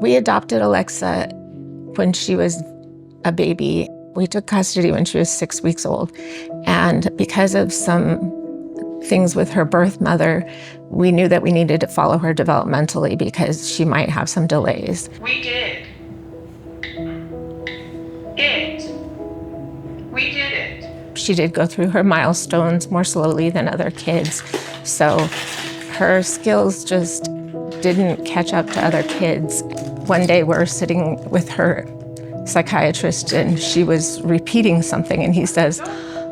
We adopted Alexa when she was a baby. We took custody when she was 6 weeks old. And because of some things with her birth mother, we knew that we needed to follow her developmentally because she might have some delays. We did it. She did go through her milestones more slowly than other kids. So her skills just didn't catch up to other kids. One day we're sitting with her psychiatrist and she was repeating something and he says,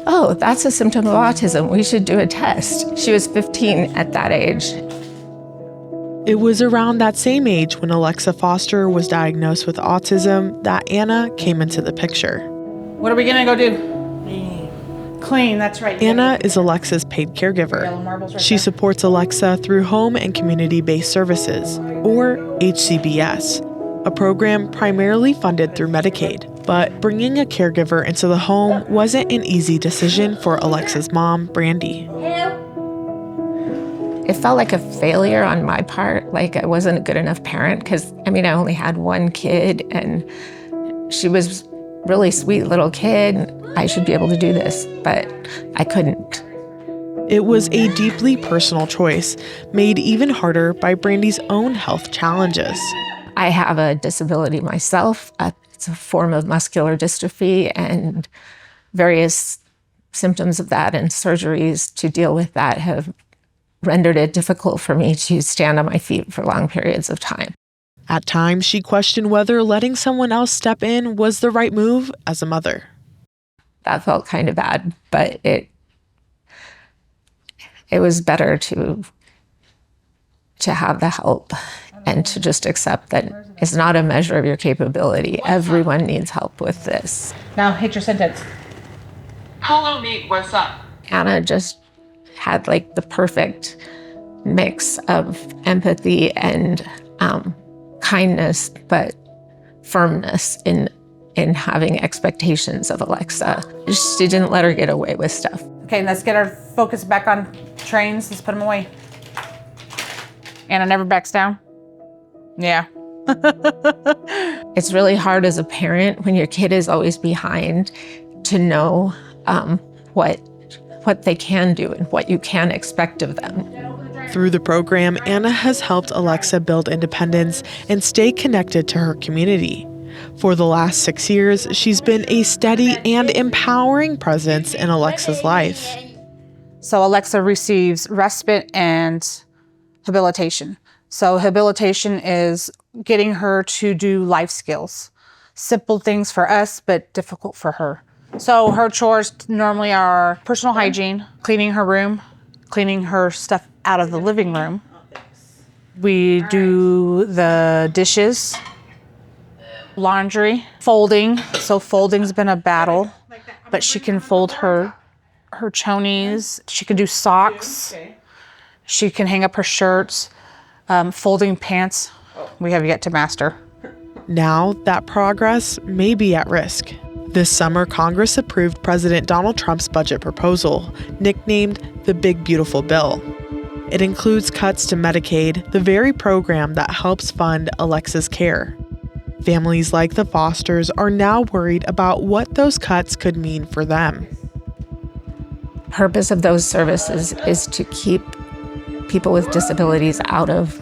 "Oh, that's a symptom of autism. We should do a test." She was 15 at that age. It was around that same age when Alexa Foster was diagnosed with autism that Anna came into the picture. What are we gonna go do? Clean, that's right. Anna is Alexa's paid caregiver. She supports Alexa through home and community-based services, or HCBS, a program primarily funded through Medicaid. But bringing a caregiver into the home wasn't an easy decision for Alexa's mom, Brandy. It felt like a failure on my part, like I wasn't a good enough parent because, I only had one kid and she was a really sweet little kid. I should be able to do this, but I couldn't. It was a deeply personal choice, made even harder by Brandy's own health challenges. I have a disability myself. It's a form of muscular dystrophy and various symptoms of that and surgeries to deal with that have rendered it difficult for me to stand on my feet for long periods of time. At times, she questioned whether letting someone else step in was the right move as a mother. That felt kind of bad, but it was better to have the help and to just accept that it's not a measure of your capability. Everyone needs help with this. Now hit your sentence. Hello, Nate, what's up? Anna just had like the perfect mix of empathy and kindness, but firmness in having expectations of Alexa. She didn't let her get away with stuff. Okay, let's get our focus back on trains. Let's put them away. Anna never backs down. Yeah. It's really hard as a parent when your kid is always behind to know what they can do and what you can expect of them. Through the program, Anna has helped Alexa build independence and stay connected to her community. For the last 6 years, she's been a steady and empowering presence in Alexa's life. So Alexa receives respite and habilitation. So habilitation is getting her to do life skills. Simple things for us, but difficult for her. So her chores normally are personal hygiene, cleaning her room, cleaning her stuff out of the living room. We do the dishes, laundry, folding. So folding's been a battle, but she can fold her chonies. She can do socks. She can hang up her shirts. Folding pants, we have yet to master. Now that progress may be at risk. This summer, Congress approved President Donald Trump's budget proposal, nicknamed the Big Beautiful Bill. It includes cuts to Medicaid, the very program that helps fund Alexa's care. Families like the Fosters are now worried about what those cuts could mean for them. The purpose of those services is to keep people with disabilities out of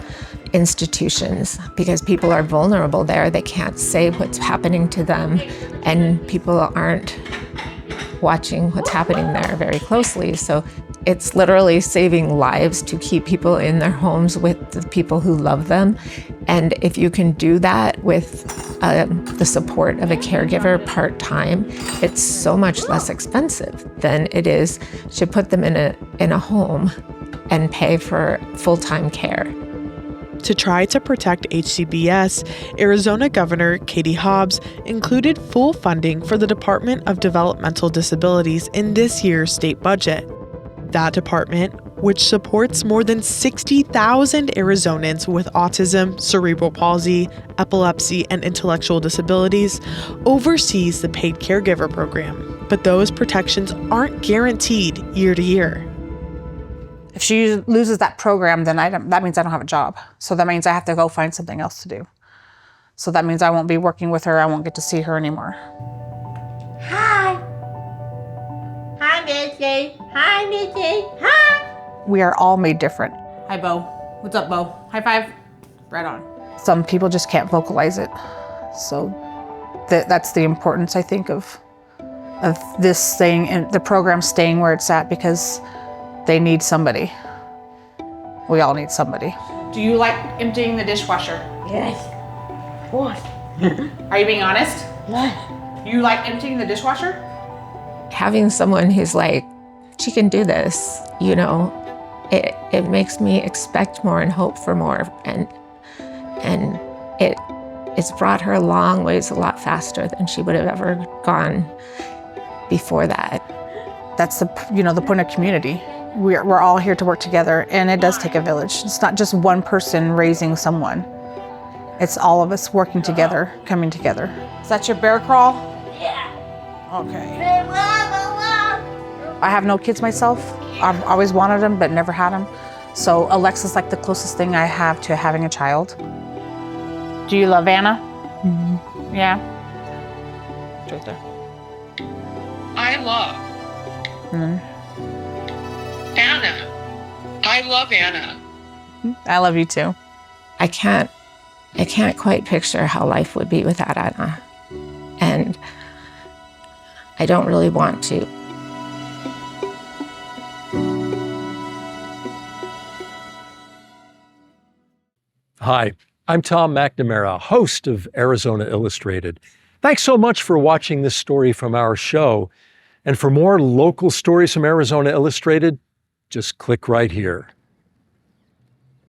institutions because people are vulnerable there. They can't say what's happening to them, and people aren't watching what's happening there very closely. So it's literally saving lives to keep people in their homes with the people who love them. And if you can do that with the support of a caregiver part-time, it's so much less expensive than it is to put them in a home and pay for full-time care. To try to protect HCBS, Arizona Governor Katie Hobbs included full funding for the Department of Developmental Disabilities in this year's state budget. That department, which supports more than 60,000 Arizonans with autism, cerebral palsy, epilepsy, and intellectual disabilities, oversees the paid caregiver program. But those protections aren't guaranteed year to year. If she loses that program, then that means I don't have a job. So that means I have to go find something else to do. So that means I won't be working with her. I won't get to see her anymore. Hi. Hi, Missy. Hi, Missy. Hi. We are all made different. Hi, Bo. What's up, Bo? High five. Right on. Some people just can't vocalize it. So that's the importance, I think, of this thing and the program staying where it's at, because they need somebody. We all need somebody. Do you like emptying the dishwasher? Yes. What? Are you being honest? Yes. You like emptying the dishwasher? Having someone who's like, she can do this, you know, it makes me expect more and hope for more. And it's brought her a long ways, a lot faster than she would have ever gone before that. That's the point of community. We're all here to work together, and it does take a village. It's not just one person raising someone. It's all of us working together, coming together. Is that your bear crawl? Yeah. Okay. I have no kids myself. I've always wanted them, but never had them. So Alexa's like the closest thing I have to having a child. Do you love Anna? Mm-hmm. Yeah. It's right there. I love Anna. I love Anna. I love you too. I can't quite picture how life would be without Anna. And I don't really want to. Hi, I'm Tom McNamara, host of Arizona Illustrated. Thanks so much for watching this story from our show. And for more local stories from Arizona Illustrated, just click right here.